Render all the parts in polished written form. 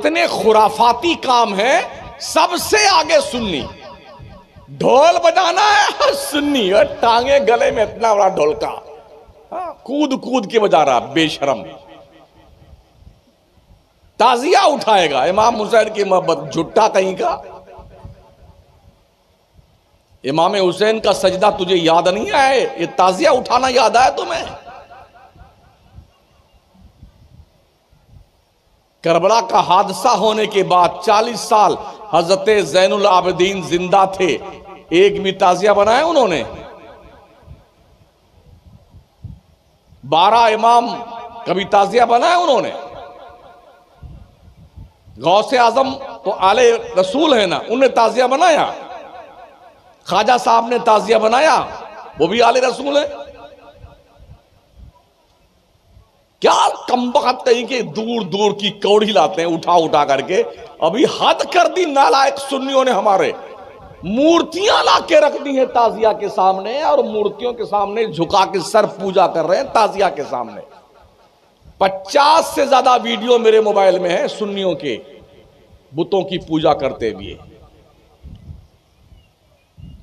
इतने खुराफाती काम है, सबसे आगे सुन्नी। ढोल बजाना है सुन्नी, और टांगे गले में इतना बड़ा ढोलका, कूद कूद के बजा रहा बेशरम। ताजिया उठाएगा इमाम हुसैन की मोहब्बत, झुट्टा कहीं का। इमाम हुसैन का सजदा तुझे याद नहीं आए? ये ताजिया उठाना याद आया तुम्हें? करबला का हादसा होने के बाद 40 साल हजरत जैनुल आबिदीन जिंदा थे, एक भी ताजिया बनाया उन्होंने? 12 इमाम कभी ताजिया बनाया उन्होंने? गौसे आजम तो आले रसूल है ना, उन्होंने ताजिया बनाया? ख्वाजा साहब ने ताजिया बनाया, वो भी आले रसूल है? क्या कमबख्त कहीं के दूर दूर की कौड़ी लाते हैं उठा उठा करके। अभी हद कर दी नालायक सुन्नियों ने, हमारे मूर्तियां ला के रख दी हैं ताजिया के सामने, और मूर्तियों के सामने झुका के सर पूजा कर रहे हैं ताजिया के सामने। 50 से ज्यादा वीडियो मेरे मोबाइल में है सुन्नियों के बुतों की पूजा करते हुए।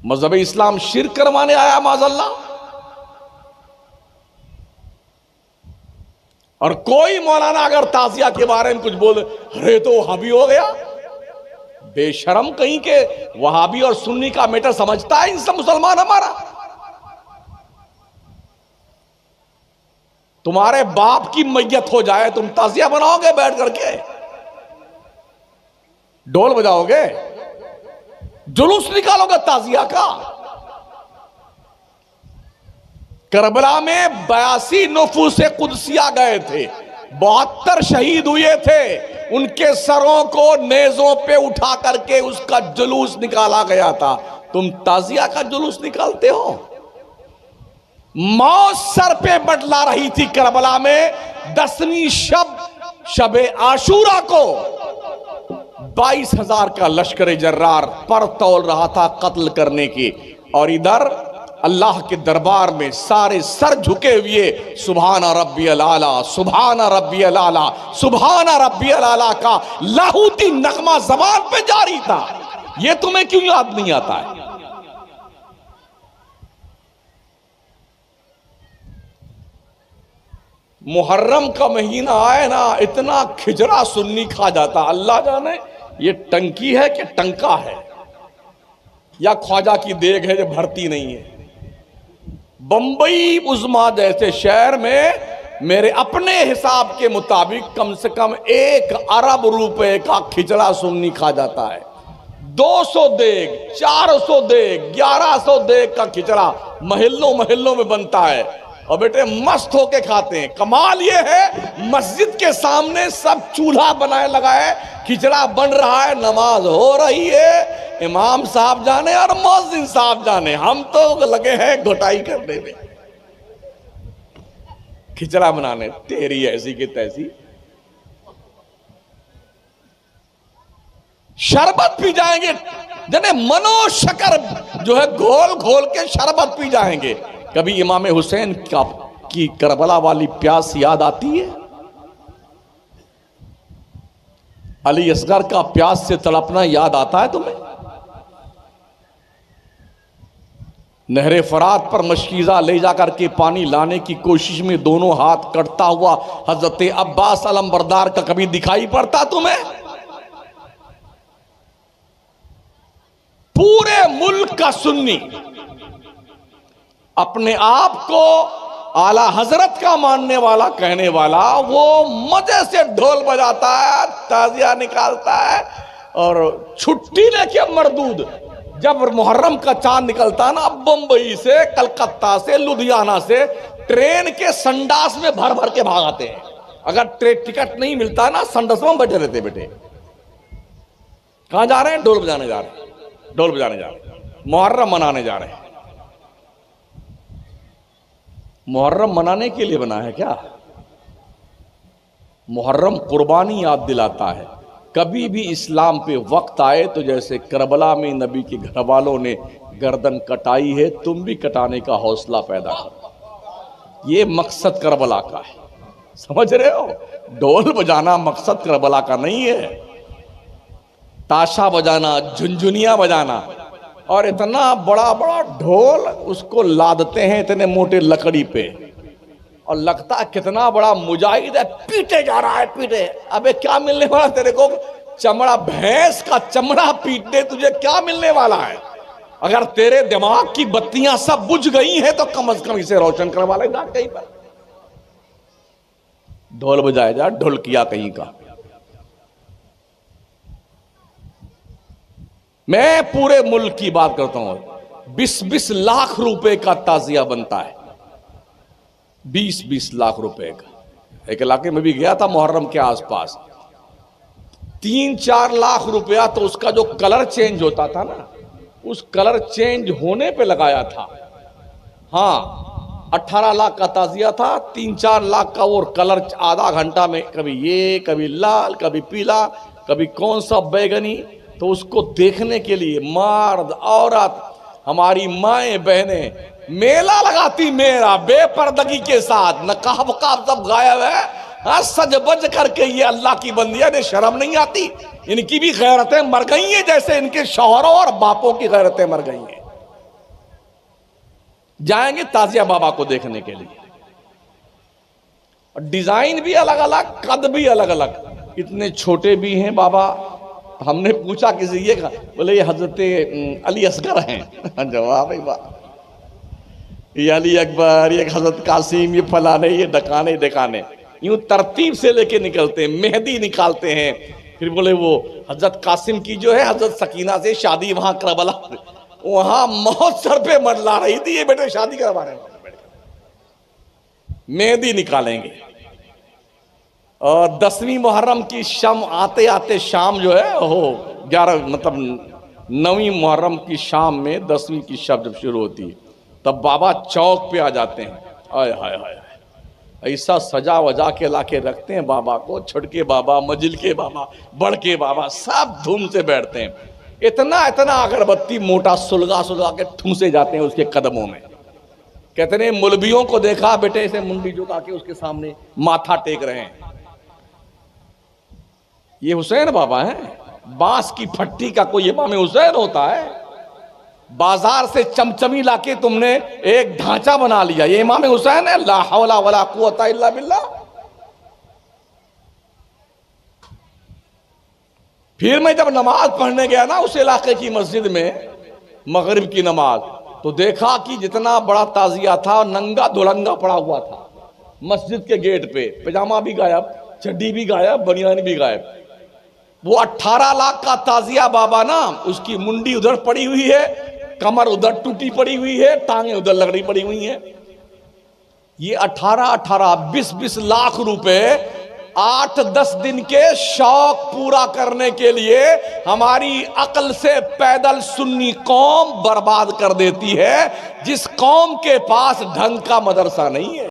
मजहब इस्लाम शिर्क करवाने आया माज़अल्लाह। और कोई मौलाना अगर ताजिया के बारे में कुछ बोले, अरे तो वहाबी हो गया। बेशरम कहीं के, वहाबी और सुन्नी का मैटर समझता है इंसान मुसलमान हमारा? तुम्हारे बाप की मैयत हो जाए, तुम ताजिया बनाओगे बैठ करके? ढोल बजाओगे? जुलूस निकालोगे ताजिया का? करबला में 82 नुफूसे कुदसिया गए थे, 72 शहीद हुए थे, उनके सरों को नेज़ों पे उठा करके उसका जुलूस निकाला गया था। तुम ताजिया का जुलूस निकालते हो? मौत सर पे बटला रही थी करबला में। 10वीं शब आशूरा को 22,000 का लश्कर जर्रार पर तौल रहा था कत्ल करने की, और इधर अल्लाह के दरबार में सारे सर झुके हुए सुभान रब्बियल आला, सुभान रब्बियल आला, सुभान रब्बियल आला का लाहूती नगमा ज़बान पे जारी था। यह तुम्हें क्यों याद नहीं आता है? मुहर्रम का महीना आए ना, इतना खिजरा सुन्नी खा जाता, अल्लाह जाने ये टंकी है कि टंका है, या ख्वाजा की देग है जो भरती नहीं है। बंबई उज़्मा जैसे शहर में मेरे अपने हिसाब के मुताबिक कम से कम 1 अरब रुपए का खिचड़ा सुन्नी खा जाता है। 200 देग, 400 देग, 1100 देग का खिचड़ा महल्लों महल्लों में बनता है, और बेटे मस्त होके खाते हैं। कमाल ये है, मस्जिद के सामने सब चूल्हा बनाए लगाए, खिचड़ा बन रहा है, नमाज हो रही है, इमाम साहब जाने और मौज़िन साहब जाने, हम तो लगे हैं घोटाई करने में, खिचड़ा बनाने। तेरी ऐसी की तैसी। शरबत पी जाएंगे, जने मनो शकर जो है घोल घोल के शरबत पी जाएंगे। कभी इमाम हुसैन की करबला वाली प्यास याद आती है? अली असगर का प्यास से तड़पना याद आता है तुम्हें? नहरे फरात पर मशकीज़ा ले जाकर के पानी लाने की कोशिश में दोनों हाथ कटता हुआ हजरत अब्बास अलमबरदार का कभी दिखाई पड़ता तुम्हें? पूरे मुल्क का सुन्नी अपने आप को आला हजरत का मानने वाला कहने वाला, वो मजे से ढोल बजाता है, ताजिया निकालता है, और छुट्टी लेके मरदूद जब मुहर्रम का चांद निकलता ना, बंबई से, कलकत्ता से, लुधियाना से ट्रेन के संडास में भर भर के भागाते हैं। अगर ट्रेन टिकट नहीं मिलता ना, संडास में बैठे रहते। बेटे कहां जा रहे हैं? ढोल बजाने जा रहे हैं, ढोल बजाने जा रहे हैं, मुहर्रम मनाने जा रहे हैं। मुहर्रम मनाने के लिए बना है क्या? मुहर्रम कुर्बानी याद दिलाता है। कभी भी इस्लाम पे वक्त आए तो जैसे करबला में नबी के घर वालों ने गर्दन कटाई है, तुम भी कटाने का हौसला पैदा करो। ये मकसद करबला का है, समझ रहे हो? ढोल बजाना मकसद करबला का नहीं है। ताशा बजाना, झुनझुनिया बजाना, और इतना बड़ा बड़ा ढोल उसको लादते हैं इतने मोटे लकड़ी पे, और लगता कितना बड़ा मुजाहिद है, पीटे जा रहा है, पीटे। अबे क्या मिलने वाला तेरे को? चमड़ा, भैंस का चमड़ा पीटने तुझे क्या मिलने वाला है? अगर तेरे दिमाग की बत्तियां सब बुझ गई हैं तो कम से कम इसे रोशन करवा ले जा कहीं पर। ढोल बजाया जा, ढोलकिया कहीं का। मैं पूरे मुल्क की बात करता हूं, 20-20 लाख रुपए का ताजिया बनता है, 20-20 लाख रुपए का। एक इलाके में भी गया था मुहर्रम के आसपास, 3-4 लाख रुपया तो उसका जो कलर चेंज होता था ना, उस कलर चेंज होने पे लगाया था। हाँ, 18 लाख का ताजिया था, 3-4 लाख का वो कलर आधा घंटा में, कभी ये, कभी लाल, कभी पीला, कभी कौन सा बैगनी। तो उसको देखने के लिए मर्द औरत, हमारी माएं बहनें मेला लगाती मेरा बेपर्दगी के साथ, नकाब वकाब सब गायब है, हाँ, सज बज करके। ये अल्लाह की बंदियां ने शर्म नहीं आती? इनकी भी गैरतें मर गई हैं जैसे इनके शौहरों और बापों की गैरतें मर गई हैं। जाएंगे ताजिया बाबा को देखने के लिए, और डिजाइन भी अलग अलग, कद भी अलग अलग, इतने छोटे भी हैं बाबा। हमने पूछा किसी, ये बोले ये हजरत अली असगर हैं। जवाब है, ये अली अकबर, ये हजरत कासिम, ये फलाने, ये डकाने डकाने, यूं तरतीब से लेके निकलते हैं, मेहंदी निकालते हैं। फिर बोले वो हजरत कासिम की जो है हजरत सकीना से शादी वहां करबला, वहां मौत सर पे मंडला रही थी, ये बेटे शादी करवा रहे हैं, मेहंदी निकालेंगे। और 10वीं मुहर्रम की शाम आते आते शाम जो है हो 11, मतलब 9वीं मुहर्रम की शाम में 10वीं की शब जब शुरू होती है, तब बाबा चौक पे आ जाते हैं। आय हाय हाय, ऐसा सजा वजा के लाके रखते हैं बाबा को, छुटके बाबा, मजिल के बाबा, बड़ के बाबा, सब धूम से बैठते हैं। इतना इतना अगरबत्ती मोटा सुलगा सुलगा के ठूसे जाते हैं उसके कदमों में। कहते हैं मुलबियों को देखा बेटे, इसे मुंडी झुका के उसके सामने माथा टेक रहे हैं। ये हुसैन बाबा हैं, बांस की फट्टी का कोई इमाम हुसैन होता है? बाजार से चमचमी लाके तुमने एक ढांचा बना लिया, ये इमाम हुसैन है? ला हौला वला कुव्वता इल्ला बिल्लाह। फिर मैं जब नमाज पढ़ने गया ना उस इलाके की मस्जिद में, मगरिब की नमाज, तो देखा कि जितना बड़ा ताजिया था नंगा धुलंगा पड़ा हुआ था मस्जिद के गेट पे, पजामा भी गायब, चड्डी भी गायब, बनियान भी गायब। वो 18 लाख का ताजिया बाबा ना, उसकी मुंडी उधर पड़ी हुई है, कमर उधर टूटी पड़ी हुई है, टांगे उधर लगड़ी पड़ी हुई हैं। ये 18-20 लाख रुपए 8-10 दिन के शौक पूरा करने के लिए हमारी अक्ल से पैदल सुन्नी कौम बर्बाद कर देती है, जिस कौम के पास ढंग का मदरसा नहीं है।